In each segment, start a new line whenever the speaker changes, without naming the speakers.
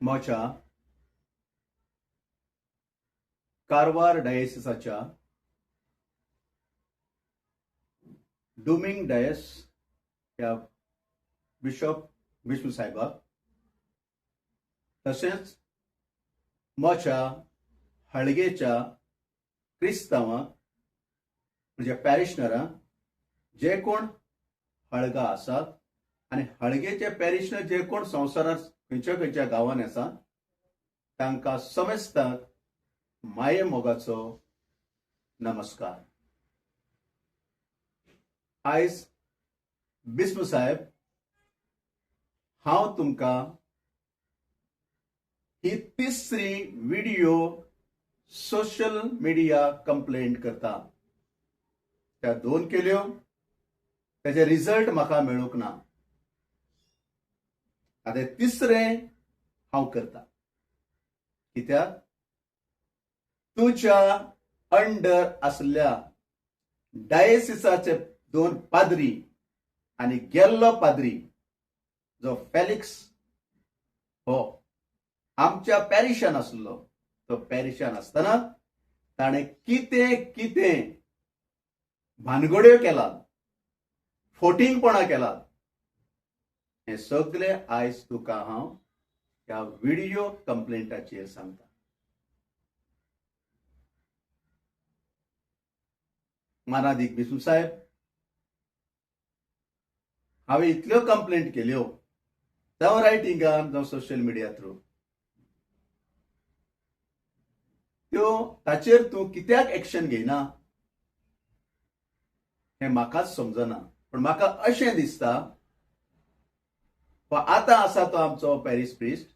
म्हज्या कारवार डायसिसाच्या डुमिंग डायस ह्या बिशप विष्णू साहेबाक तशेंच म्हज्या हळगेच्या क्रिस्तांवांक म्हणजे पॅरिशनरांक जे कोण हळगा आसात आनी हळगेचे पॅरिशनर जे कोण संवसारांत खंयच्या खंयच्या गांवांनी आसा तांकां समेस्तांक माये मोगाचो नमस्कार. आयज बिस्म साहेब हांव तुमकां ही तिसरी व्हिडिओ सोशल मिडिया कंप्लेंट करता. त्या 2 केल्यो त्याचे रिझल्ट म्हाका मेळूंक ना. आतां तिसरें हांव करता कित्याक तुज्या अंडर आसल्या डायसिसाचे 2 पाद्री आनी गेल्लो पाद्री जो फेलिक्स हो आमच्या पॅरिशान आसलो. तो पॅरिशान आसतना ताणें कितें कितें भानगड्यो केलात, फोटिंगपणां केलात, हे सगळें आयज तुका हांव ह्या व्हिडिओ कंप्लेंटाचेर सांगता. मानादीक बिस्म साहेब, हांवें इतल्यो कंप्लेंट केल्यो जावं रायटिंगान जावं सोशल मिडिया थ्रू, त्यो ताचेर तूं कित्याक एक्शन घेयना हें म्हाकाच समजना. पण म्हाका अशें दिसता आतां आसा तो आमचो पॅरिस प्रिस्ट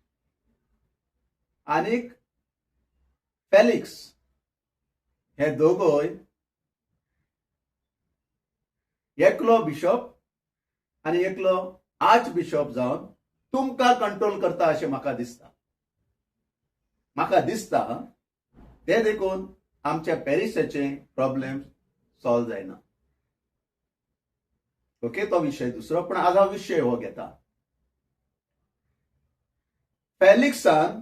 आनीक फेलिक्स हे दोगोय एकलो बिशप आनी एकलो आर्च बिशप जावन तुमकां कंट्रोल करता अशें म्हाका दिसता. ते देखून आमच्या पॅरिसाचे प्रॉब्लेम सॉल्व जायना. ओके, तो विशय दुसरो. पण आज हांव विशय हो घेता. फेलिक्सान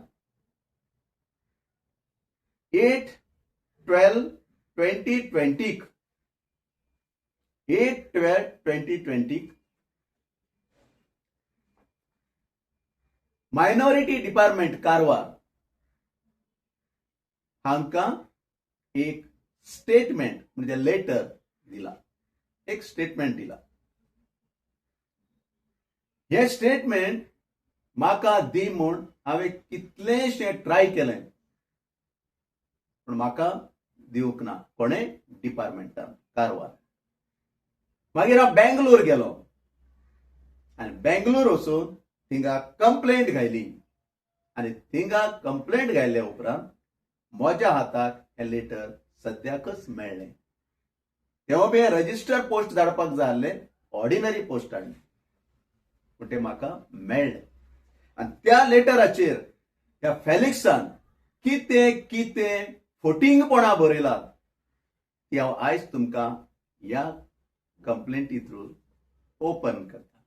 8/12/2020 मायनॉरिटी डिपार्टमेंट कारवार हांकां एक स्टेटमेंट म्हणजे लेटर दिला. एक स्टेटमेंट दिला. हे स्टेटमेंट म्हाका दी म्हूण हांवें कितलेशे ट्राय केलें पण म्हाका दिवंक ना. कोणें? डिपार्टमेंटान कारवार. मागीर हांव बेंगलोर गेलो आनी बेंगलोर वचून थिंगा कंप्लेंट घायली आनी थिंगा कंप्लेंट घायल्या उपरांत म्हज्या हाताक हें लेटर सद्याकच मेळ्ळें. तेव्हा बी रजिस्टर पोस्ट धाडपाक जाय आसलें, ऑर्डिनरी पोस्ट हाडलें, पूण तें म्हाका मेळ्ळें. आनी त्या लेटराचेर ह्या फेलिक्सान कितें कितें फोटिंगपणां बरयलात ती हांव आयज तुमकां ह्या कंप्लेंटी थ्रू ओपन करता.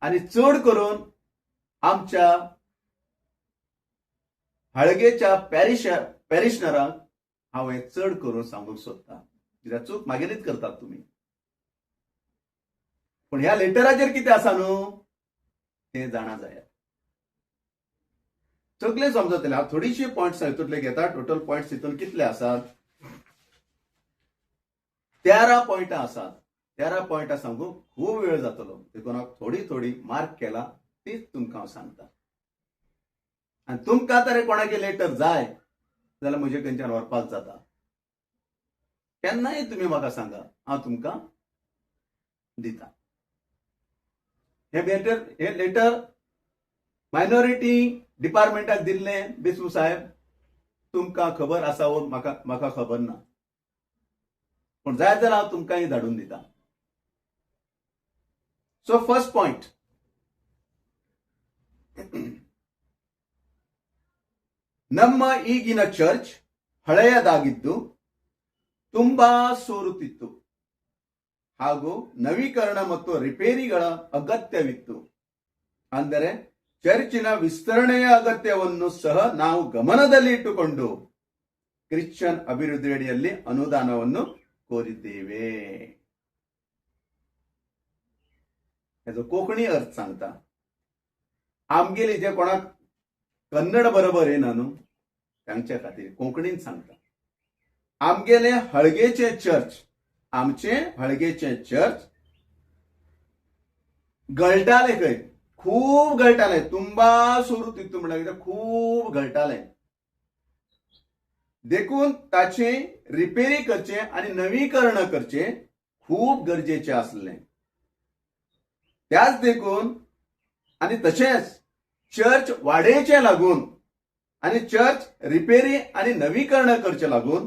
आनी चड करून आमच्या हळगेच्या पॅरिशनरांक हांव हें चड करून सांगूंक सोदतां. कित्याक चूक मागेलीच करतात तुमी. पूण ह्या लेटराचेर कितें आसा न्हू तें जाणा जायात. सगळें समजतलें. हांव थोडीशी पॉयंट्स हितूंतले घेता. टोटल पॉयंट्स हितून कितले आसात? 13 पॉयंटां आसात. 13 पॉयंटां सांगूंक खूब वेळ जातलो. देखून हांव थोडी थोडी मार्क केला तीच तुमकां हांव सांगता. आनी तुमकां तर कोणागे लेटर जाय जाल्यार म्हजे खंयच्यान व्हरपाक जाता. केन्नाय तुमी म्हाका सांगा, हांव तुमकां दिता. हे लेटर मायनॉरिटी डिपार्टमेंटाक दिल्लें बिस्म साहेब तुमकां खबर आसा वो म्हाका खबर ना. पूण जाय जाल्यार हांव तुमकांय धाडून दिता. सो फर्स्ट पॉयंट, ನಮ್ಮ ಈಗಿನ ಚರ್ಚ್ ಹಳೆಯದಾಗಿದ್ದು ತುಂಬಾ ಸೋರುತ್ತಿತ್ತು ಹಾಗೂ ನವೀಕರಣ ಮತ್ತು ರಿಪೇರಿಗಳ ಅಗತ್ಯವಿತ್ತು. ಅಂದರೆ ಚರ್ಚಿನ ವಿಸ್ತರಣೆಯ ಅಗತ್ಯವನ್ನು ಸಹ ನಾವು ಗಮನದಲ್ಲಿ ಇಟ್ಟುಕೊಂಡು ಕ್ರಿಶ್ಚಿಯನ್ ಅಭಿವೃದ್ಧಿ ಅಡಿಯಲ್ಲಿ ಅನುದಾನವನ್ನು ಕೋರಿದ್ದೇವೆ. याचो कोंकणी अर्थ सांगता. आमगेली जे कोणाक कन्नड बरोबर येना न्हू तांच्या खातीर कोंकणीन सांगता. आमगेले हळगेचे चर्च, आमचे हळगेचे चर्च गळटाले खंय, खूब गळटाले, ತುಂಬಾ सुरू तितू म्हणल्यार खूब गळटाले. देखून ताचे रिपेरी करचे आनी नवीकरण करचे खूब गरजेचे आसले. त्याच देखून आणि तशेंच चर्च वाडयेचे लागून आणि चर्च रिपेरी आणि नवीकरण करचे लागून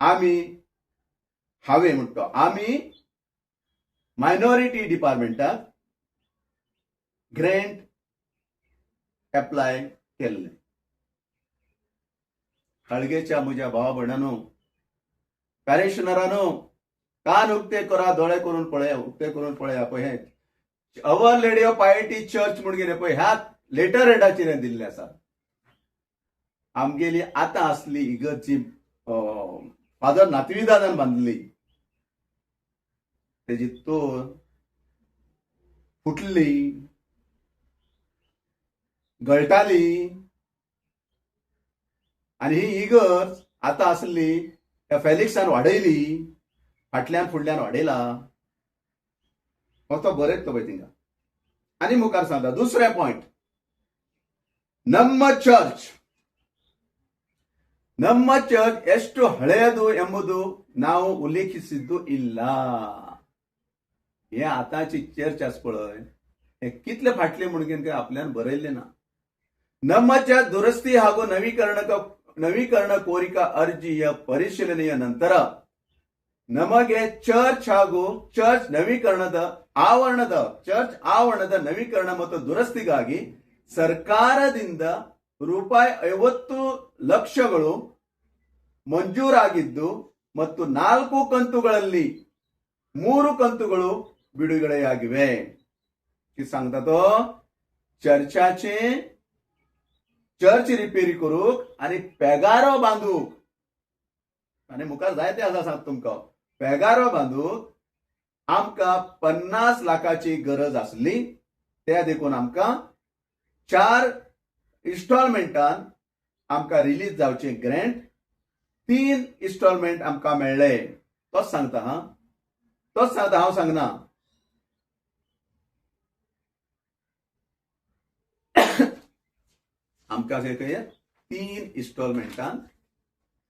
हांवें म्हणतो आमी मायनॉरिटी डिपार्टमेंटाक ग्रँट एप्लाय केल्ले. हळगेच्या म्हज्या भावा भयणांनो, पॅरिशनरांनो, कान उक्ते करा, दोळे करून पळया, उक्ते करून पळया. पळय हे our lady of piety church म्हणून कितें पळय ह्या लेटर हेडाचेर दिल्ले आसा. आमगेली आतां असली इगर्ज जी फादर नातविदादान बांदली तेजी तोर फुटली, गळटाली आणि ही इगर्ज आतां असली त्या फेलिक्सान वाडयली, फाटल्यान फुडल्यान वाडयला. तो बरयतलो पळय थिंगा. आनी मुखार सांगता दुसरे पॉइंट. ನಮ್ಮ ಚರ್ಚ್ ಎಷ್ಟು ಹಳೆಯದು ಎಂಬುದು ನಾವು ಉಲ್ಲೇಖಿಸಿದ್ದು ಇಲ್ಲ. हे आताची चर्च आस पळय हे कितले फाटले म्हणून आपल्यान बरयल्ले ना. ನಮ್ಮ ಚರ್ಚ್ ದುರಸ್ತಿ ಹಾಗೂ ನವೀಕರಣ ಕೋರಿಕಾ ಅರ್ಜಿಯ ಪರಿಶೀಲನೆಯ ನಂತರ ನಮಗೆ ಚರ್ಚ್ ಹಾಗೂ ಚರ್ಚ್ ಆವರಣದ ನವೀಕರಣ ಮತ್ತು ದುರಸ್ತಿಗಾಗಿ ಸರ್ಕಾರದಿಂದ ರೂಪಾಯಿ 50 ಲಕ್ಷಗಳು ಮಂಜೂರಾಗಿದ್ದು ಮತ್ತು 4 ಕಂತುಗಳಲ್ಲಿ 3 ಕಂತುಗಳು बिडुगडेयागिवे. कितें सांगता तो चर्चाचे चर्च रिपेरी करूक आनी पेगारो बांदूक आनी मुखार जायते आसा सांगता तुमकां. पेगारो बांदूक आमकां 50 लाखाची गरज आसली. त्या देखून आमकां 4 इन्स्टॉलमेंटान आमकां रिलीज जावचे ग्रँट 3 इन्स्टॉलमेंट आमकां मेळ्ळे. तोच सांगता हांव सांगना. आमकां 3 इन्स्टॉलमेंटान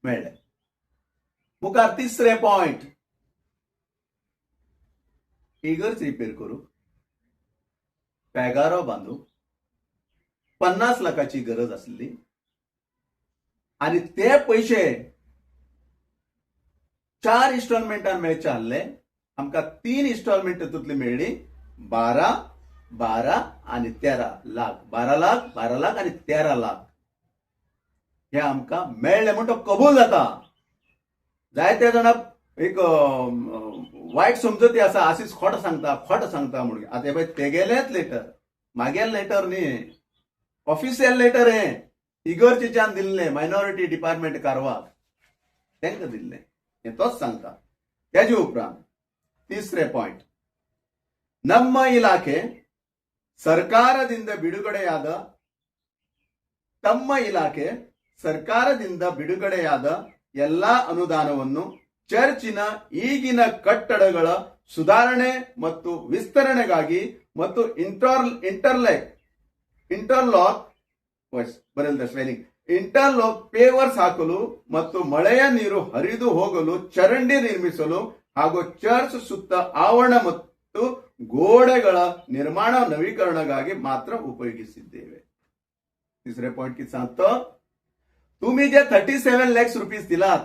मेळ्ळे. मुखार तिसरे पॉइंट. इगर्ज रिपेर करूक पेगारो बांदूक 50 लाखाची गरज आसली आणि ते पैसे 4 इन्स्टॉलमेंटान मेळचे आसले. आमकां 3 इन्स्टॉलमेंट तातूंतली मेळ्ळी 12 आणि 13 लाख. 12 लाख आणि 13 लाख हे आमकां मेळ्ळे म्हणून तो कबूल जाता. जायते जाणां एक वायट समजती आसा, आशीच खोट सांगता म्हणून. आता पळय तेगेलेच लेटर, मागेल लेटर न्ही, ऑफिशियल लेटर हे इगर्जीच्यान दिल्ले मायनॉरिटी डिपार्टमेंट कारवार तांकां दिल्ले. हे तोच सांगता. तेजे उपरांत तिसरे पॉइंट. ನಮ್ಮ ಇಲಾಖೆ ಸರ್ಕಾರದಿಂದ ಬಿಡುಗಡೆಯಾದ ಎಲ್ಲಾ ಅನುದಾನವನ್ನು ಚರ್ಚಿನ ಈಗಿನ ಕಟ್ಟಡಗಳ ಸುಧಾರಣೆ ಮತ್ತು ವಿಸ್ತರಣೆಗಾಗಿ ಮತ್ತು ಇಂಟರ್ಲಾಕ್ ಪೇವರ್ಸ್ ಹಾಕಲು ಮತ್ತು ಮಳೆಯ ನೀರು ಹರಿದು ಹೋಗಲು ಚರಂಡಿ ನಿರ್ಮಿಸಲು ಹಾಗೂ ಚರ್ಚ್ ಸುತ್ತ ಆವರಣ ಮತ್ತು ಗೋಡೆಗಳ ನಿರ್ಮಾಣ ನವೀಕರಣಗಾಗಿ ಮಾತ್ರ ಉಪಯೋಗಿಸಿದ್ದೇವೆ. तिसरे पॉइंट किती सांगतो. तुम्ही जे 37 लाख रुपीज दिलात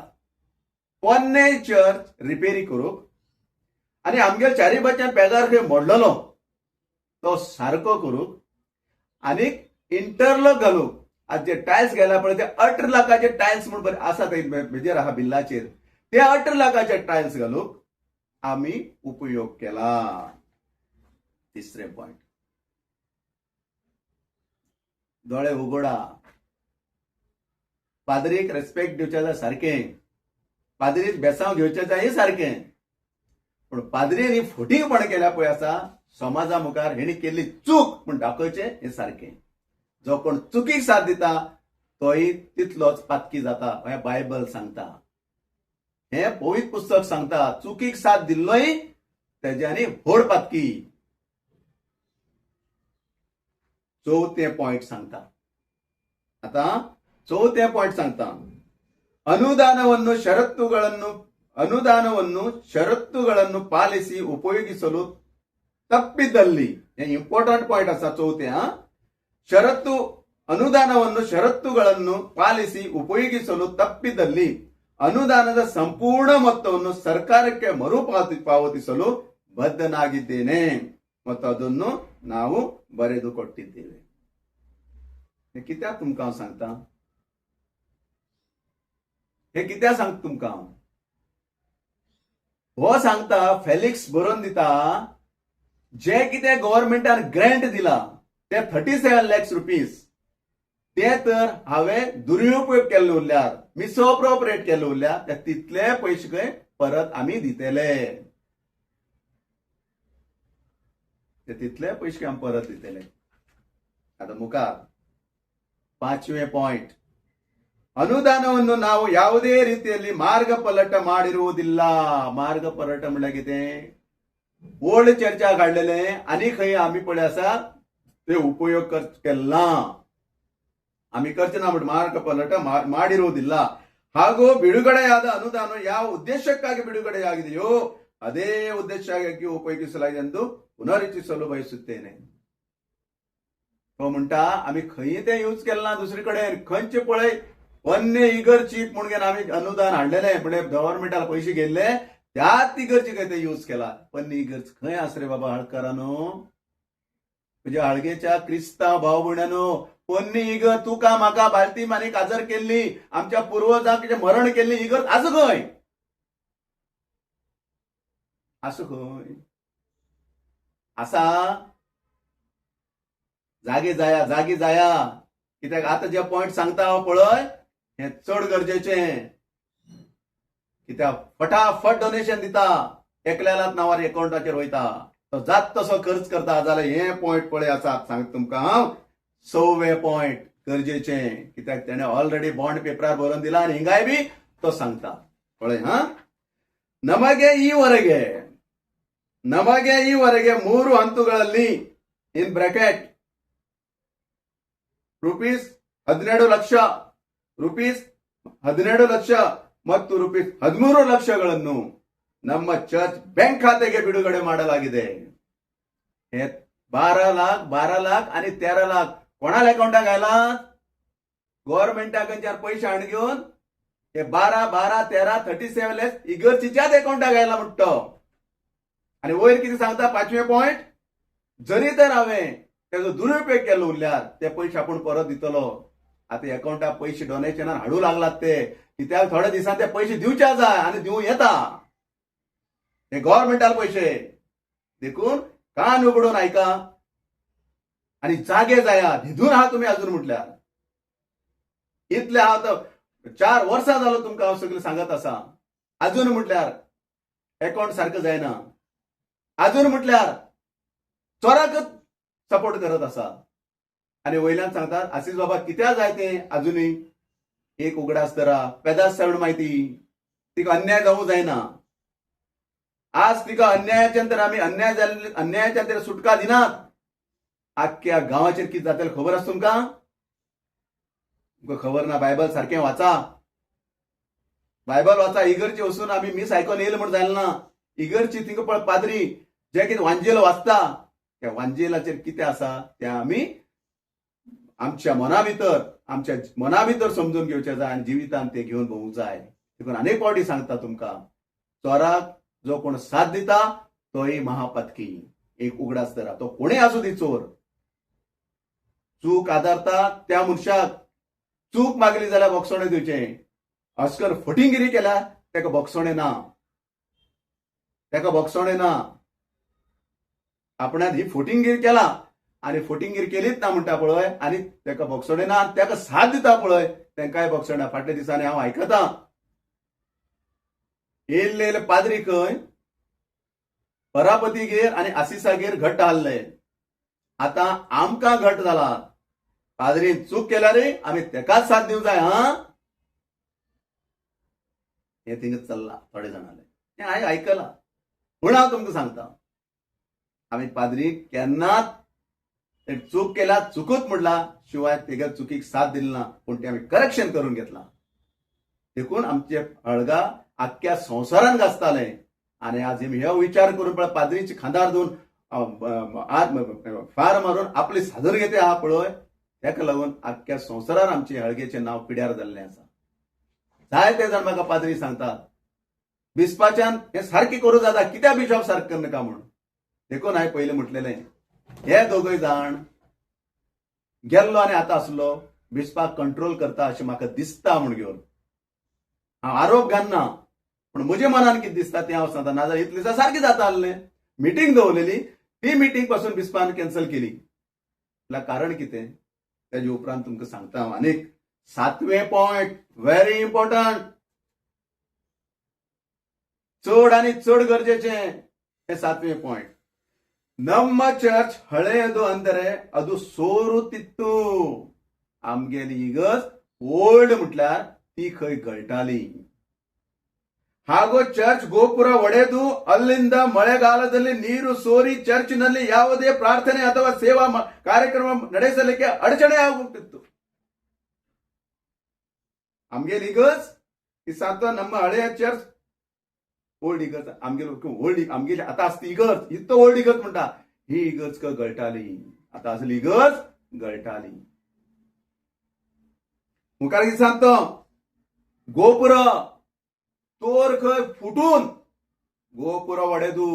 पोन्ने चर्च रिपेरी करूक आणि आमगेर चारी बच्चान पेगार खंय मोडलेलो तो सारको करूक आणि इंटरलॉक घालूक. आज जे टायल्स घाला पळय ते 18 लाखाचे टायल्स म्हणून बरे आसा तेजेर आहा बिल्लाचेर. ते 18 लाखाचे टायल्स घालूक आम्ही उपयोग केला. तिसरे पॉइंट. दोळे उगडा. पाद्रीक रेस्पेक्ट दिवचे जाय सारखें, पाद्रीक बेसांव घेवचें जाय हे सारखें, पूण पाद्रीन ही फुटींगपण केल्या पळय आसा समाजा मुखार हेणी केल्ली चूक म्हूण दाखोवचें हे सारखें. जो कोण चुकीक साथ दिता तोय तितलोच पातकी जाता हे बायबल सांगता. हे पवित्र पुस्तक सांगता चुकीक साथ दिल्लोय तेज्यानी व्हड पातकी. चौथे पॉइंट सांगता. आता ಚೌಥೆ ಪಾಯಿಂಟ್ सांगता. ಅನುದಾನವನ್ನು ಷರತ್ತುಗಳನ್ನು ಪಾಲಿಸಿ ಉಪಯೋಗಿಸಲು ತಪ್ಪಿದಲ್ಲಿ, ಇಂಪಾರ್ಟೆಂಟ್ ಪಾಯಿಂಟ್ ಅಸ ಚೌಥೆ. ಅನುದಾನವನ್ನು ಷರತ್ತುಗಳನ್ನು ಪಾಲಿಸಿ ಉಪಯೋಗಿಸಲು ತಪ್ಪಿದಲ್ಲಿ ಅನುದಾನದ ಸಂಪೂರ್ಣ ಮೊತ್ತವನ್ನು ಸರ್ಕಾರಕ್ಕೆ ಮರುಪಾವತಿಸಲು ಬದ್ಧನಾಗಿದ್ದೇನೆ ಮತ್ತು ಅದನ್ನು ನಾವು ಬರೆದುಕೊಟ್ಟಿದ್ದೇವೆ. हे कित्याक तुमकां हांव सांगता? हे कित्याक सांगता तुमकां? हो सांगता फेलिक्स बरोवन दिता जे कितें गव्हर्नमेंटान ग्रँट दिला ते 37 lakhs रुपीज ते तर हांवें दुरुपयोग केल्ले उरल्यार, मिसअप्रोप्रिएट केल्ले उरल्यार ते तितले पयशे खंय परत आमी दितले. ते तितले पयशे आमी परत दितले. आता मुखार 5ನೇ ಪಾಯಿಂಟ್. ಅನುದಾನವನ್ನು ನಾವು ಯಾವುದೇ ರೀತಿಯಲ್ಲಿ ಮಾರ್ಗ ಪಲಟ ಮಾಡಿರುವುದಿಲ್ಲ. मार्ग पलट म्हणल्यार कितें? ओल्ड चर्चा काडलेले आनी खंय आमी पळय आसा ते उपयोग केला आमी करचे ना. ಮಾರ್ಗ ಪಲಟ ಮಾಡಿರುವುದಿಲ್ಲ. ಹಾಗೂ ಬಿಡುಗಡೆಯಾದ ಅನುದಾನ ಯಾವ ಉದ್ದೇಶಕ್ಕಾಗಿ ಬಿಡುಗಡೆಯಾಗಿದೆಯೋ ಅದೇ ಉದ್ದೇಶಕ್ಕಾಗಿ ಉಪಯೋಗಿಸಲಾಗಿದೆ ಎಂದು ಪುನರುಚ್ಚರಿಸಲು ಬಯಸುತ್ತೇನೆ. तो म्हणटा आम्ही खंय ते यूज केले ना दुसरीकडे. खंयचे पळय अन्य इगर चीप म्हणून आम्ही अनुदान हाडलेले म्हणजे गव्हर्नमेंटाला पैसे गेल्ले त्याच इगरची खंय ते यूज केला. पण इगर खंय आस रे बाबा हळकारानो, तुझ्या हळगेच्या क्रिस्तांव भाव भयणानो, पन्नी इगर तुका म्हाका भारती मानीक आजर केल्ली, आमच्या पुर्वजांक मरण केल्ली इगर आस खंय? आस खंय आसा? जागी जाया. कित्याक आता जे पॉइंट सांगता हांव पळय हे चड गरजेचें. कित्याक फटाफट डोनेशन दिता, एकल्यालाच नांवार अकाउंटाचेर वयता, तो जात तसो खर्च करता जाल्यार हे पॉइंट पळय आसा. सांगता तुमकां हांव 6वे पॉइंट गरजेचें. कित्याक तेणे ऑलरेडी बॉन्ड पेपरार बरोवन दिला आनी हिंगाय बी तो सांगता पळय. ನಮಗೆ ಈವರೆಗೆ 3 ಹಂತಗಳಲ್ಲಿ ಇನ್ ಬ್ರಾಕೆಟ್ ₹12 ಲಕ್ಷ, ₹12 ಲಕ್ಷ ಮತ್ತು ₹13 ಲಕ್ಷಗಳನ್ನು ನಮ್ಮ ಚರ್ಚ್ ಬ್ಯಾಂಕ್ ಖಾತೆಗೆ बिडुगडे ಮಾಡಲಾಗಿದೆ. हे 12 लाख आणि 13 लाख कोणाला अकाउंटाक घायला? गव्हर्नमेंटाकडच्यान पैसे हाड घेवन हे 12, 13, 37 lakhs इगर्जीच्याच अकाउंटाक घायला म्हणतो. आणि वयर कितें सांगता 5वे पॉइंट. जरी तर हांवें तेजो दुरुपयोग केलो उरल्यार ते पयशे आपूण परत दितलो. आता अकाउंटाक पैसे डोनेशनान हाडू लागलात ते, कित्याक थोड्या दिसांनी ते पैसे दिवचे जाय आनी दिवं येता. हे गव्हर्नमेंटाल पैसे देखून कान उगडून ऐका आणि जागे जाया. न्हिदून आहा तुम्ही अजून म्हटल्यार. इतले आहा तर 4 वर्सां जालो तुमकां हांव सगळें सांगत आसा. अजून म्हटल्यार अकाउंट सारखं जायना. अजून म्हटल्यार चोराकच सपोर्ट करत आसा. आणि वयल्यान सांगतात आसीस बाबा कित्याक जाय तें अजुनूय एक उगडास धरा. पेदास सवड म्हायती तिका अन्याय जावूं जायना. आज तिका अन्यायाच्यान तर आमी अन्यायाच्यान तर सुटका दिनात. आख्ख्या गांवाचेर कितें जातलें खबर आसा तुमकां? तुमकां खबर ना? बायबल सारकें वाचा. बायबल वाचा. इगर्जी वचून आमी मिस आयकोन येयले म्हण जालें ना. इगर्जी थिंगा पळय पाद्री जे कितें वांजेल वाचता त्या वांजेलाचेर कितें आसा तें आमी आमच्या मना भितर समजून घेवचें जाय आनी जिवितांत ते घेवन भोवूंक जाय. देखून अनेक फावटी सांगता तुमकां, चोराक जो कोण साथ दिता तोय महापातकी. एक उगडास धरा. तो कोणेय आसूं दी चोर. चूक आदारता त्या मनशाक चूक मागली जाल्यार बोगसोणें दिवचें. अस्कर फटिंगिरी केल्यार तेका बोगसोणें ना. आपणान ही फटिंगिरी केला आणि फोटिंगीर केलीच ना म्हणटा पळय आणि ताका बोगसोडेना ताका साथ दिता पळय तांकांय बोगसोडना. फाटल्या दिसांनी हांव आयकतां येयल्ले पाद्री खंय परापतीगेर आणि आशिसागेर घट्ट हारले. आता आमकां घट्ट जाला. पाद्रीन चूक केल्या रे आम्ही ताकाच साथ दिवंक जाय. हे थिंगच चल्ला थोडे जाणांले. हें हांवें आयकलां म्हूण हांव तुमकां सांगता आम्ही पाद्री केन्नाच चूक केला चुकूच म्हणला शिवाय तेगे चुकीक साथ दिली ना पूण ते आम्ही करेक्शन करून घेतला. देखून आमचे हळगा आख्ख्या संवसारान गाजताले आणि आज हे विचार करून पळय पाद्रीची खांदार दोन फार मारून आपली सादर घेते हा पळय ताका लागून आख्ख्या संवसारान आमचे हळगेचे नाव पिड्यार जाल्लें आसा. जायते जाण म्हाका पाद्री सांगतात बिस्पाच्यान हे सारकी करूं जाता कित्याक बिशॉप सारकें करनाका म्हूण. देखून हांवें पयलीं म्हटलेलें हे दोगूय जाण गेल्लो आनी आतां आसलो बिस्पाक कंट्रोल करता अशें म्हाका दिसता म्हूण घेवन हांव आरोप घालना पूण म्हज्या मनान कितें दिसता तें हांव सांगता. नाजाल्यार इतलें दिसा सारकें जाता आसलें. मिटींग दवरलेली ती मिटींग पासून बिस्पान कॅन्सल केली. कारण कितें तेजे उपरांत तुमकां सांगता हांव आनीक 7वें पॉयंट व्हेरी इम्पॉर्टंट. चड आनी चड गरजेचें हे 7वें पॉयंट. ನಮ್ಮ ಚರ್ಚ್ ಹಳೆಯದು ಅಂದರೆ ಅದು ಸೋರುತ್ತಿತ್ತು. आमगेली इगर्ज ओल्ड म्हटल्यार ती खंय गळटाली. ಹಾಗೂ ಚರ್ಚ್ ಗೋಪುರ ಒಡೆದು ಅಲ್ಲಿಂದ ಮಳೆಗಾಲದಲ್ಲಿ ನೀರು ಸೋರಿ ಚರ್ಚ್ನಲ್ಲಿ ಯಾವುದೇ ಪ್ರಾರ್ಥನೆ ಅಥವಾ ಸೇವಾ ಕಾರ್ಯಕ್ರಮ ನಡೆಸಲಿಕ್ಕೆ ಅಡಚಣೆ ಆಗುತ್ತಿತ್ತು. आमगेली इगर्ज ही सांगता ನಮ್ಮ ಹಳೆಯ ಚರ್ಚ್ ओल्ड इगर्ज आमगेली आता असती इगर्ज इतकं ओल्ड इगर्ज म्हणटा ही इगर्ज गळटाली. आता असली इगर्ज गळटाली. मुखार कितें सांगता गोपुर तोर खंय फुटून गोपुर ಒಡೆದು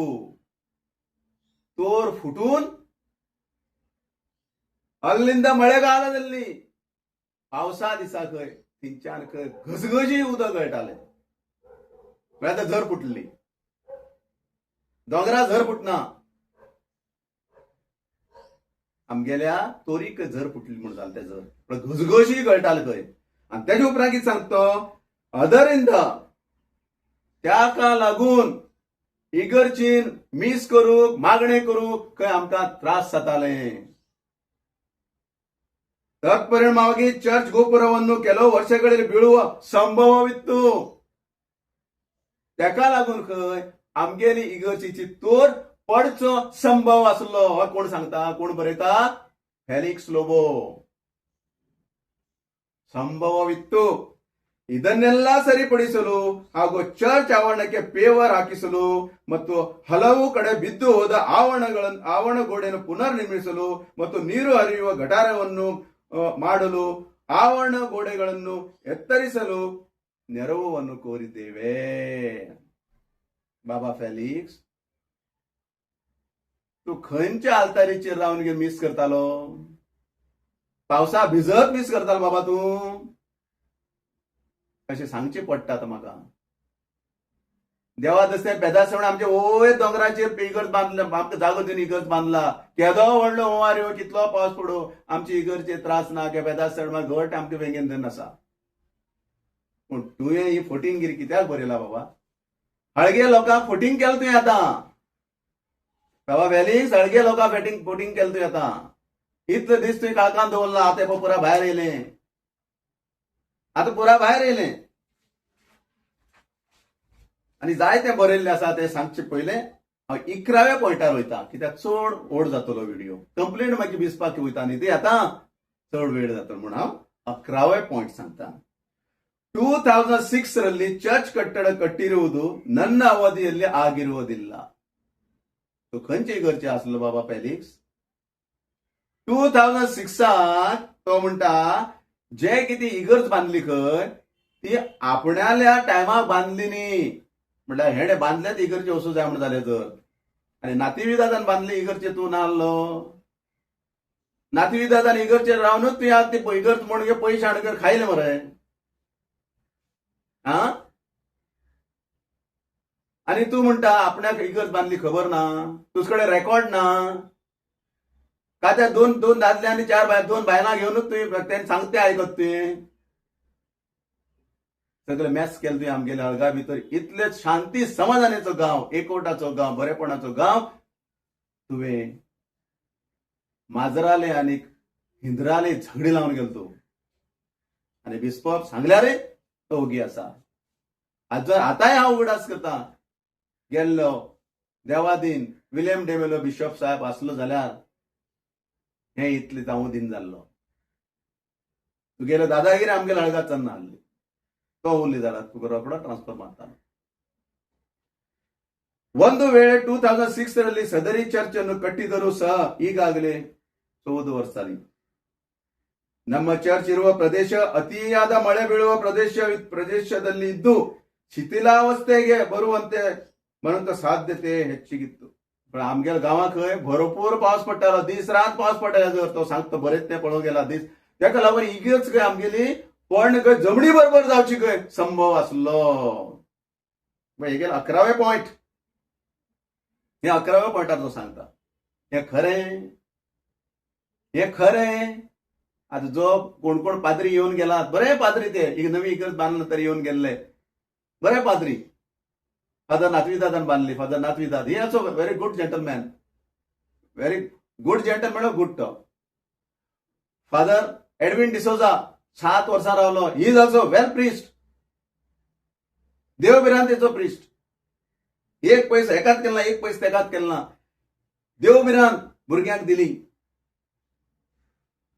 ತೋರ್ ಫುಟೂನ್ ಅಲ್ಲಿಂದ ಮಳೆಗಾಲದಲ್ಲಿ पावसा दिसा खंय थिंच्यान खंय घसघशी उदक गळटालें. म्हळ्यार झर फुटली. दोंगरा झर फुटना आमगेल्या तोरीक झर फुटली म्हणून जालें. तें झर पण घसघशी गळटालें खंय. आनी तेजे उपरांत कितें सांगता अदरिंद त्याका लागून इगर्जीन मीस करूंक मागणें करूंक खंय आमकां त्रास जातालें. ತತ್ಪರಿಣಾಮವಾಗಿ ಚರ್ಚ್ ಗೋಪುರವನ್ನು ಕೆಲವು ವರ್ಷಗಳಲ್ಲಿ ಬೀಳುವ ಸಂಭವವಿತ್ತು. ताका लागून खंय आमगेली इगर्जीची तोर पडचो संभव आसलो. हो कोण सांगता कोण बरयता ಫೆಲಿಕ್ಸ್ ಲೋಬೋ. ಸಂಭವವಿತ್ತು. ಇದನ್ನೆಲ್ಲ ಸರಿಪಡಿಸಲು ಹಾಗೂ ಚರ್ಚ್ ಆವರಣಕ್ಕೆ ಪೇವರ್ ಹಾಕಿಸಲು ಮತ್ತು ಹಲವು ಕಡೆ ಬಿದ್ದು ಹೋದ ಆವರಣ ಗೋಡೆಯನ್ನು ಪುನರ್ ನಿರ್ಮಿಸಲು ಮತ್ತು ನೀರು ಹರಿಯುವ ಗಟಾರವನ್ನು ಮಾಡಲು ಆವರಣ ಗೋಡೆಗಳನ್ನು ಎತ್ತರಿಸಲು ನೆರವನ್ನು ಕೋರಿದ್ದೇವೆ. बाबा फेलिक्स तू खंयच्या आल्तारीचेर रावन मिस करतालो. पावसा भिजत मिस करतालो बाबा तू अशें सांगचें पडटा आतां म्हाका. देवा दसते बेदासवण आमचे वयर दोंगराचेर इगर्ज बांदला आमकां जागो दिवन इगर्ज बांदला. केदो व्हडलो ओंवार येवं कितलो पावस पडो आमची इगर्जेचे त्रास ना की बेदासवण घट आमकां वेगेन धन आसा. पूण तुवें ही फोटिंगगिरी कित्याक बरयला बाबा. हळगे लोकांक फोटिंग केलं तुवें आतां. बाबा फेलिक्स हळगे लोकांक फोटिंग केलं तुवें आतां. इतले दीस तुवें काळखान दवरला आतां पुरा भायर येयलें. आतां पुरा भायर येयलें आनी जायतें बरयल्लें आसा तें सांगचे पयलें हांव 11व्या पॉयंटार वयता कित्याक चड व्हड जातलो व्हिडिओ. कंप्लेंट मागीर भिजपाक वयता न्ही ती आतां चड वेळ जातलो म्हूण हांव 11वे पॉयंट सांगता. 2006 ರಲ್ಲಿ ಚರ್ಚ್ ಕಟ್ಟಡ ಕಟ್ಟಿರುವುದು ನನ್ನ ಅವಧಿಯಲ್ಲಿ ಆಗಿರುವುದಿಲ್ಲ. तो खंयचे इगर्जे आसलो बाबा फेलिक्स. 2006 तो म्हणटा जे कितें इगर्ज बांदली खंय ती आपणाल्या टायमार बांदली न्ही. म्हणल्यार हेणे बांदल्यात इगर्जे वचूं जाय म्हण जालें जर आनी नातेविदादान बांदली इगर्जे तूं ना आसलो. नातेविदादान इगर्जेर रावनूच तुवें आतां ती इगर्ज म्हणून पयशे हाडून खायले मरे. आणि तू म्हणता आपणाक इगर्ज बांदली खबर ना तुजे कडेन रेकॉर्ड ना. का त्या दोन दोन दादले आणि दोन बायलां घेऊनच तुम्ही त्यांनी सांगते ऐकत तुम्ही सगळं मॅच केलं तुवें आमगेल्या हळगा भितर इतले शांती समाधानाचो गांव एकवटाचो गांव बरेपणाचो गांव तुवें माजराले आणि हिंद्राले झगडी लावून गेलतो आणि बिस्पॉप सांगल्यारे तो ओगी आसा आज जर आतांय हांव उगडास करता गेल्लो देवादीन विलियम डेमेलो बिशप साहेब आसलो जाल्यार हे इतले जावं दिन जाल्लो तुगेलो दादागिरी आमगेल्या हळगात चन्ना आहली तो उरली जाल्यार तुका रोकडो ट्रान्सफर ಮಾಡ್ತಾನೆ ಒಂದು ವೇಳೆ 2006 ರಲ್ಲಿ ಸದರಿ ಚರ್ಚ್ ಅನ್ನು ಕಟ್ಟಿದರೂ ಸಹ ಈಗಾಗಲೇ 14 ವರ್ಷ ನಮ್ಮ ಚರ್ಚ್ ಇರುವ ಪ್ರದೇಶ ಅತಿಯಾದ ಮಳೆ ಬೀಳುವ ಪ್ರದೇಶದಲ್ಲಿ ಇದ್ದು ಶಿಥಿಲಾವಸ್ಥೆಗೆ ಬರುವಂತೆ म्हणून साध्यते ಹೆಚ್ಚಿಗಿತ್ತು आमगेल्या गांवांत खंय भरपूर पावस पडटालो दीस रात पावस पडटालो जर तो सांगता बरेच ते पळोवंक गेला दीस तेका लागून इगर्ज खंय आमगेली पण खंय जमनी बरोबर जावची खंय संभव आसलो हे गेले 11वे पॉइंट हे 11व्या पॉइंटार सांगता हे खरें आता जो कोण कोण पाद्री येऊन गेला बरे पाद्री ते नवी इगर्ज बांदला तरी येऊन गेल्ले बरे पाद्री फादर नाथवीदादान बांधली father Natividade he also very good gentleman very good gentleman good talk father Edwin D'Souza 7 वर्सां रावलो he is also well priest देवबिरांतेचो प्रिस्ट एक पयस एकाच केला एक पयस तेकाच केला देवबिरांत भुरग्यांक दिली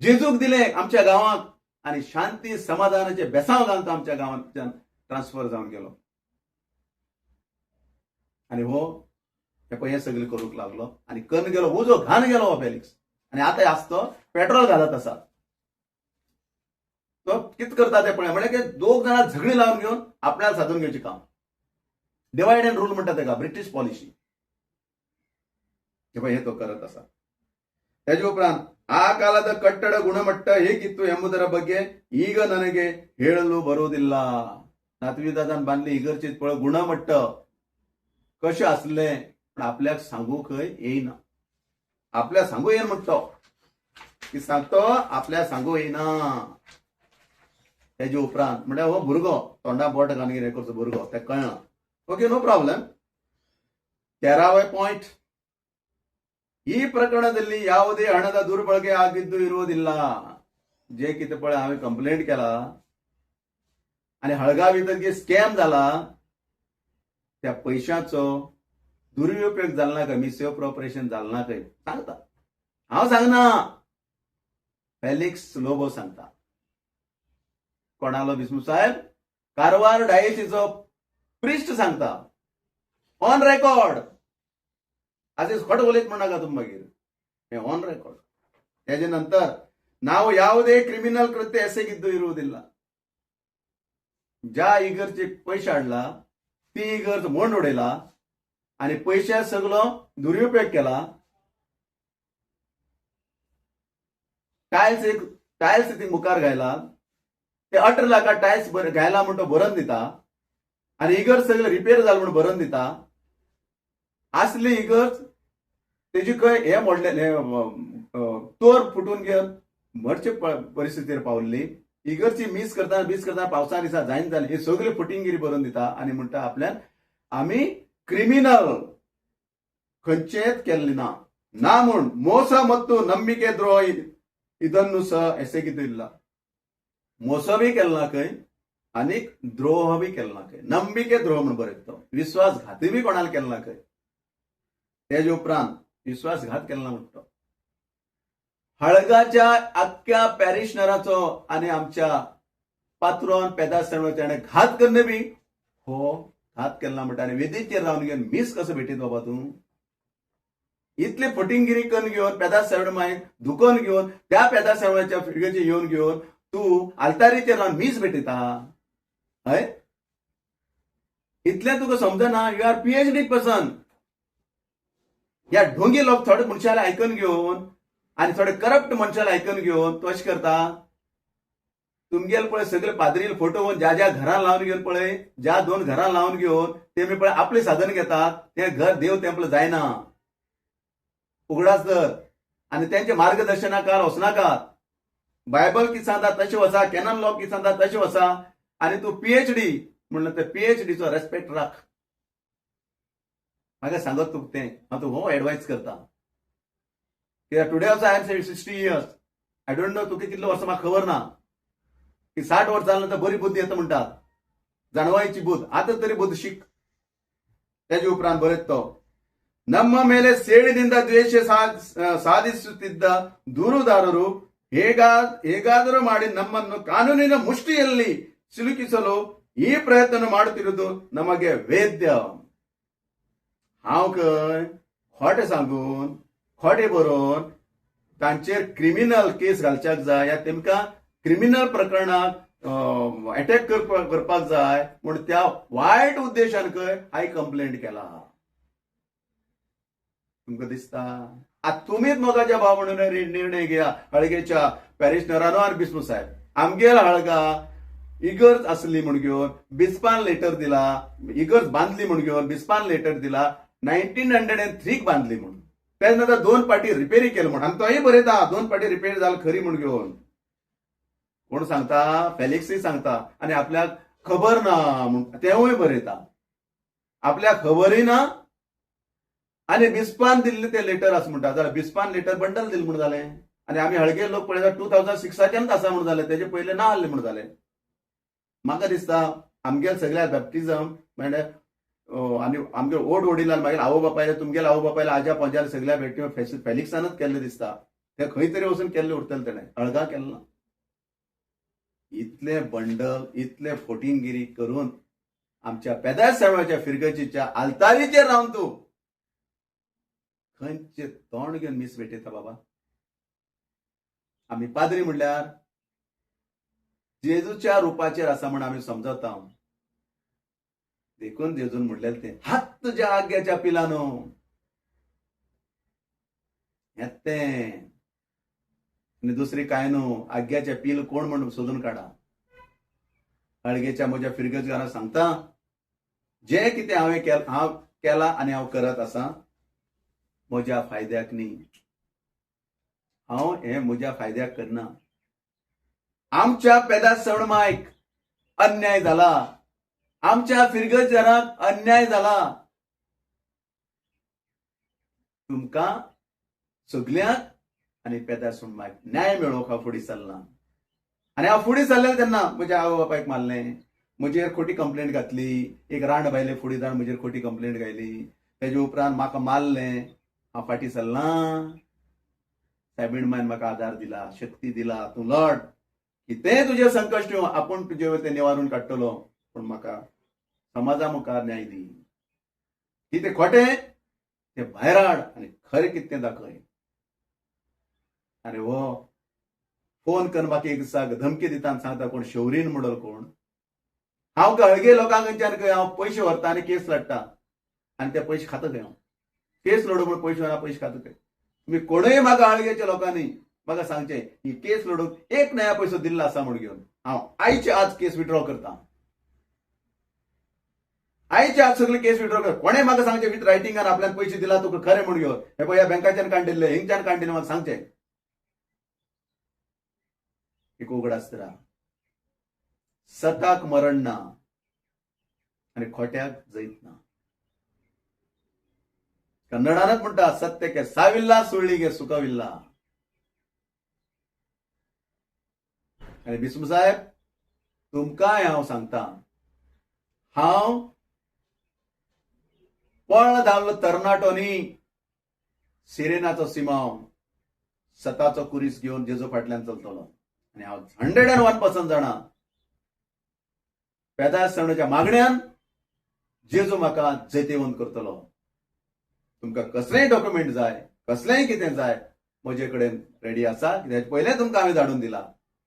जेजूक दिले आमच्या गावात आणि शांती समाधानाचे बेसांव घालता आमच्या गावांतल्यान ट्रान्सफर जावन गेलो आणि हो हे सगळे करूंक लागलो आणि कर्ण गेलो उजो घाण गेलो हो फेलिक्स आणि आता आसतो पेट्रोल घालत आसा तो कित करता ते पळय म्हणजे की दोग जाणां झगडी लावून घेवन आपल्याला साधून घेवचे काम डिवाइड अँड रूल म्हणटा तेका ब्रिटीश पॉलिसी हे तो करत आसा तेजे उपरांत ಆ ಕಾಲದ ಕಟ್ಟಡ ಗುಣಮಟ್ಟ ಹೇಗಿತ್ತು ಎಂಬುದರ ಬಗ್ಗೆ ಈಗ ನನಗೆ ಹೇಳಲು ಬರುವುದಿಲ್ಲ नाथवीदादान बांधली इगर्जीत पळय गुणमट्ट कशें आसले पण आपल्याक सांगूक येईना आपल्याक सांगू येना म्हणतो की सांगतो आपल्याक सांगू येईना तेजे उपरांत म्हणजे हो भुरगो तोंडा बोट घालून कितें करचो भुरगो तेका कळना ओके नो प्रॉब्लेम 13वे पॉइंट ಈ ಪ್ರಕರಣದಲ್ಲಿ ಯಾವುದೇ ಹಣದ ದುರ್ಬಳಕೆ ಆಗಿದ್ದು ಇರುವುದಿಲ್ಲ जे कितें पळय हांवें कंप्लेंट केला आणि हळगा भितर जे स्कॅम जाला त्या पैशाचो दुरुपयोग जालो ना काय मिसअप्रोप्रिएशन जालो ना काय सांगता हांव सांगना फेलिक्स लोबो सांगता कोणालो बिस्मू साहेब कारवार डायसिसचो प्रिस्ट सांगता ऑन रेकॉर्ड आजच खोट बोलत म्हणा तुम मागीर हे ऑन रेकॉर्ड त्याचे नंतर ನಾವು ಯಾವುದೇ ಕ್ರಿಮಿನಲ್ ಕೃತ್ಯ ಎಸಗಿದ್ದು ಇರುವುದಿಲ್ಲ ज्या इगरचे पैसे हाडला ती इगर्ज मोंड उडयला आणि पैशा सगळो दुरुपयोग केला टायल्स ती मुखार घायला ते 18 लाख टायल्स घायला म्हणून तो भरून दिता आणि इगर्ज सगळं रिपेअर झालं म्हणून भरून दिता असली इगर्ज तेजी खंय हे मोडले तोर फुटून घेवन मरचे परिस्थितीर पावल्ली इगर्जी मिस करता पावसा दिसा जायन जाली हे सगळे फुटिंगगिरी बरोवन दिता आणि म्हणटा आपल्यान आमी क्रिमिनल खंयचेच केल्ले ना म्हूण ಮೋಸ ಮತ್ತು ನಂಬಿಕೆ ದ್ರೋಹ ಇದನ್ನು ಸಹ ಎಸಗಿದಿಲ್ಲ ಮೋಸ बी केला खंय आनी द्रोह बी केला खंय ನಂಬಿಕೆ द्रोह म्हणून बरयता विश्वासघाती बी कोणाला केला खंय तेजे उपरांत विश्वासघात केला म्हणटा हळगाच्या अख्ख्या पॅरिशनराचो आणि आमच्या पात्रोन पेदासणाचो ताणें घात करणे बी हो घात केला म्हणटा आनी वेदीचेर रावन घेवन मिस कसो भेटीत बाबा तूं इतली फटिंगगिरी करून घेवन पेदास सावड मागीर दुखोवन घेवन त्या पेदास सावडाच्या फिडगेचेर येवन घेवन तूं आल्तारीचेर रावन मिस भेटिता हय इतलें तुका समजना यू आर PhD पर्सन ह्या ढोंगी लोक थोडे मनशाला आयकून घेवन आणि थोडे करप्ट मनशाला आयकून घेवन तो अशें करता तुमगेल पळय सगळे पाद्रील फोटो ज्या ज्या घरान लावन घेवन पळय ज्या 2 घरान लावन घेवन तेमी पळय आपले साधन घेतात ते घर देव टेंपल जायना उगडास तर आणि त्यांचे मार्गदर्शनाखाल वचनाकात बायबल कितें सांगता तशें वचा, कॅनन लॉ कितें सांगता तशें वचा, आणि तूं पीएचडी म्हणून ते पीएचडीचो रेस्पेक्ट राख. म्हाका सांगत तुका तें हांव तुका हो एडवायस करता. कित्याक today also I am 60 years. I don't know तुका कितले वर्सां म्हाका खबर ना की 60 वर्सां जालें तर बरी बुद्धी येता म्हणटात, जाणवायची बुद्ध. आतां तरी बुद्ध शिक. तेजे उपरांत बरयत तो, ನಮ್ಮ ಮೇಲೆ ಸೇಡಿನಿಂದ ದ್ವೇಷ ಸಾಧಿಸುತ್ತಿದ್ದ ದೂರುದಾರರು ಹೇಗಾದರೂ ಮಾಡಿ ನಮ್ಮನ್ನು ಕಾನೂನಿನ ಮುಷ್ಟಿಯಲ್ಲಿ ಸಿಲುಕಿಸಲು ಈ ಪ್ರಯತ್ನ ಮಾಡುತ್ತಿರುವುದು नಮಗೆ वेद्य. हांव खंय खोटे सांगून खोटे बरोवन तांचेर क्रिमिनल केस घालच्याक जाय, या तेमकां क्रिमिनल प्रकरणाक अटॅक करपाक जाय म्हूण त्या वायट उद्देशान खंय हांवें कंप्लेंट केला. तुमकां दिसता आता तुम्हीच मोगाच्या भाव म्हणून निर्णय घेया. हळगेच्या पॅरिशनरानो आनी बिस्मू साहेब आमगेर हळगा इगर्ज आसली म्हूण घेवन बिस्पान लेटर दिला, इगर्ज बांदली म्हूण घेवन बिस्पान लेटर दिला 1903 बांदली म्हणून. त्याच नंतर 2 फाटी रिपेरी केली म्हणून, आनी तोय बरयता 2 फाटी रिपेर जाली खरी म्हूण घेवन. कोण सांगता? फेलिक्सय सांगता. आनी आपल्याक खबर ना म्हूण तेवूय बरयता. आपल्याक खबरय ना आनी बिस्पान दिल्ले ते लेटर आसा म्हणटा. जाल्यार बिस्पान लेटर बंडल दिले म्हूण जालें. आनी आमी हळगे लोक पळयता 2006 आसा म्हूण जालें, तेजे पयले ना आहले म्हूण जालें. म्हाका दिसता आमगेले सगळ्या बॅप्टिझम म्हणजे आनी आमगे ओड वडिलान मागीर आवय बापायले तुमगेले आवय बापायले आजा पंजाले सगळ्या भेटी फेलिक्सानच केल्ले दिसता. ते खंय तरी वचून केल्ले उरतले तेणें, हळगा केल्लो ना. इतले बंडल इतले फोटिंगगिरी करून आमच्या पेदास साहेबाच्या फिरगतीच्या आल्तारीचेर रावन तूं खंयचे तोंड घेवन मीस भेटयता बाबा. आमी पाद्री म्हणल्यार जेजूच्या रुपाचेर आसा म्हूण आमी समजता. देखून जेजून म्हणलेलें तें हात तुज्या आग्याच्या पिलानो हें तें आनी दुसरी कांय न्हू. आग्याचे पील कोण म्हूण सोदून काडा. हळगेच्या म्हज्या फिरगतकारांक सांगता, जे कितें हांव केलां आनी हांव करत आसां म्हज्या फायद्याक न्ही. हांव हें म्हज्या फायद्याक करना. आमच्या पेदास सवणमायक अन्याय जाला, आमच्या फिरगतकारांक अन्याय जाला. तुमकां सगल्यांक आनी पेदास सवणमायक न्याय मेळोवंक हांव फुडें सरलां. आनी हांव फुडें सरलें तेन्ना म्हज्या आवय बापायक मारलें, म्हजेर खोटी कंप्लेंट घातली. एक रांड बायले फुडें जावन म्हजेर खोटी कंप्लेंट घायली. तेजे उपरांत म्हाका मारलें. हांव फाटीं सरलां. सायबीण मायन म्हाका आदार दिला, शक्ती दिला. तूं लढ, कितेंय तुजें संकश्ट येवं आपूण तुजे वयता निवारून काडटलो, पूण म्हाका समाजा मुखार न्याय दी. कितें खोटें तें भायर हाड आनी खरें कितें तें दाखय. आनी हो फोन करून म्हाका एक दिसा धमकी दिता आनी सांगता कोण शौरीन म्हणून कोण. हांव हळगे लोकांक खंयच्यान खंय हांव पयशे व्हरता आनी केस लडटा आनी ते पयशे खाता खंय. हांव केस लडो म्हूण पयशे व्हरना, पयशे खाता खंय. तुम्ही कोणूय म्हाका हळगेच्या लोकांनी म्हाका सांगचें ही केस लडोवंक 1 नया पयसो दिल्लो आसा म्हूण घेवन हांव आयचे आज केस विड्रॉ करता. आयचे आज सगळे केस विड्रॉ कर. कोणें म्हाका सांगचें विथ रायटिंगान आपल्यान पयशे दिला तुका खरें म्हूण घेवन. हे पळय ह्या बँकाच्यान काडिल्ले, हिंगच्यान काडिल्ले म्हाका सांगचें. एक उगड आसता, सताक मरण ना आनी खोट्याक जैत ना. कन्नडानच म्हणटा सत्य के साविल्ला सुळ्ळीगे सुखविल्ला. आनी बिस्मू साहेब तुमकांय हांव सांगता, हांव पळण धांवलो तरणाटो न्ही, सिरेनाचो सिमांव सताचो कुरीस घेवन जेजू फाटल्यान चलतलो. आनी हांव 101% जाणा पेदास सणाच्या मागण्यांन जेजू म्हाका जैतेवंत करतलो. तुमकां कसलेंय डॉक्युमेंट जाय, कसलेंय कितें जाय, म्हजे कडेन रेडी आसा. कित्याक पयलें तुमकां हांवें धाडून दिला,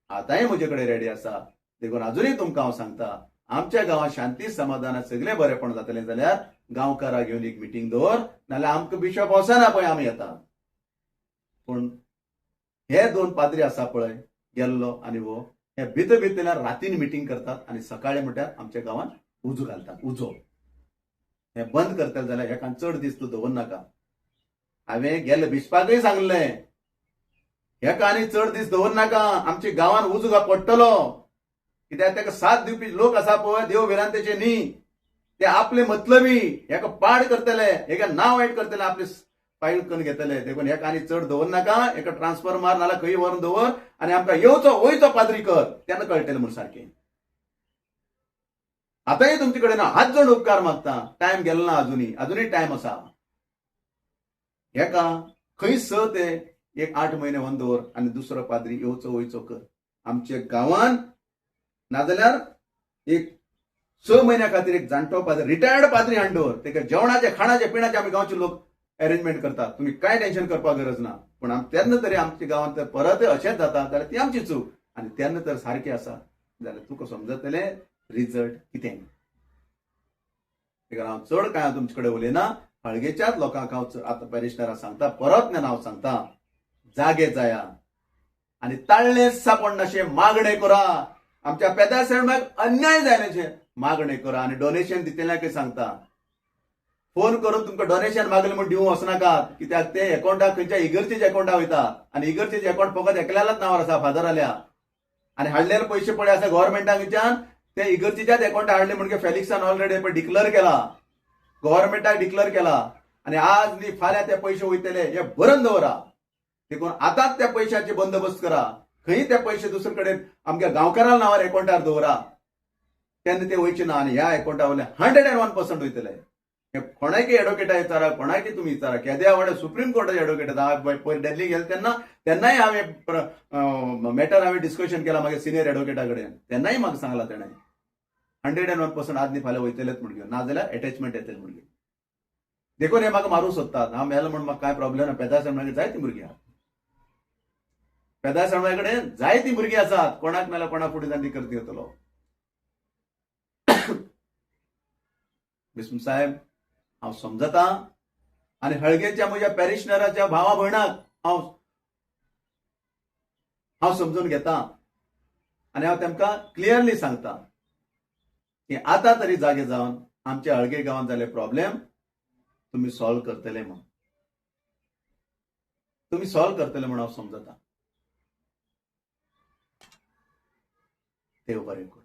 आतांय म्हजे कडेन रेडी आसा. देखून अजूनय तुमकां हांव सांगता, आमच्या गांवांत शांती समाधानात सगळें बरेपण जातलें जाल्यार गांवकारां घेवन एक मिटींग दवर, नाल्यार आमकां बिशप वचना पळय आमी येता. पूण हे 2 पाद्री आसा पळय गेल्लो आनी वो, हे भितरल्यान रातीन मिटींग करतात आनी सकाळी म्हटल्यार आमच्या गांवांत उजो घालतात. उजो हे बंद करतले जाल्यार हेका चड दीस तूं दवरनाका. हांवें गेल्ले बिशपाकय सांगलें हेका आनी चड दीस दवरनाका. आमच्या गांवांत उजो पडटलो. कित्याक ताका साथ दिवपी लोक आसा पळय देव विरांतेचे न्ही, ते आपले मतलबी हेका पाड करतले, हेका नांव वायट करतले, आपले फायल करून घेतले. देखून हेका आनी चड दवरनाका. हेका ट्रान्सफर मार नाल्यार खंय व्हरून दवर आनी आमकां येवचो वयचो पाद्री कर, तेन्ना कळटलें म्हणून सारकें. आतांय तुमचे कडेन हात जोडून उपकार मागता. टायम गेलो ना अजूनही टायम आसा. हेका खंय ते 8 म्हयने व्हरून दवर आनी दुसरो पाद्री येवचो वयचो कर. आमच्या गांवांत नाजाल्यार 6 म्हयन्या खातीर एक जाणटो पाद्री, रिटायर्ड पाद्री हाडून दवर. तेका जेवणाचे खाणाचे पिणाचे आमी गांवचे लोक अरेंजमेंट करतात. तुम्ही काय टेन्शन करपाक गरज ना. पण तेन्ना तरी आमच्या गांवांत परत अशेंच जाता जाल्यार ती आमची चूक. आनी तेन्ना तर सारकें आसा जाल्यार तुका समजतलें रिजल्ट कितें. हांव चड काय तुमचे कडेन उलयना. हळगेच्याच लोकांक हांव आतां पॅरिशनराक सांगता, परत हांव सांगता, जागे जाया आनी ताळ्ळे सापड नाशे मागणे करा. आमच्या पेद्या शेळमाक अन्याय जायनाचे मागणे करा. आनी डोनेशन दितल्यांक सांगता, फोन करून तुमकां डोनेशन मागले म्हूण दिवं वचनाकात. कित्याक ते अकाउंटाक खंयच्या इगर्जेच्या अकाउंटाक वयता आनी इगर्जेचे अकाउंट फकत एकल्यालाच नांवार आसा, फादर आल्या. आनी हाडलेले पयशे पळय आसा गव्हर्नमेंटाच्यान ते इगर्जेच्याच अकाउंटाक हाडले म्हणजे फेलिक्सान ऑलरेडी डिक्लेअर केला, गव्हर्नमेंटाक डिक्लेअर केला. आनी आज न्ही फाल्यां ते पयशे वयतले हे बरोवन दवरा. देखून आतांच त्या पैशाचे बंदोबस्त करा. खंय ते पयशे दुसरे कडेन आमच्या गांवकारां नांवार अकाउंटार दवरा, तेन्ना ते वयचे ना. आनी ह्या अकाउंटा वयले 101% वयतले. हे कोणायकी एडवोकेटा विचारा, कोणायकी तुम्ही विचारा. केद्या वाडे सुप्रीम कोर्टाचे एडवोकेट हांव दिल्ली गेले तेन्नाय हांवें मॅटर डिस्कशन केला मागे सिनियर एडवोकेटा कडेन. तेन्नाय म्हाका सांगला तेणें 101% आज न्ही फाल्यां वयतलेच म्हूण घेवन, नाजाल्यार अटॅचमेंट येतले म्हूण घेवन. देखून हे म्हाका मारूं सोदतात. हांव मेलो म्हणून म्हाका कांय प्रॉब्लेम ना. पेदा शेळमागे जायतीं भुरगीं आहात. पेदा शेळमा कडेन जायतीं भुरगीं आसात. कोणाक नाल्यार कोणा फुडें जावन करती येतलो. बिस्म साहेब हांव समजता आनी हळगेच्या म्हज्या पॅरिशनराच्या भावा भयणाक हांव समजून घेता. आनी हांव तांकां क्लियरली सांगता की आतां तरी जागे जावन आमच्या हळगे गांवांत जाल्ले प्रॉब्लेम तुम्ही सॉल्व करतले म्हणून. तुम्ही सॉल्व करतले म्हणून हांव समजता. देव बरें करूं.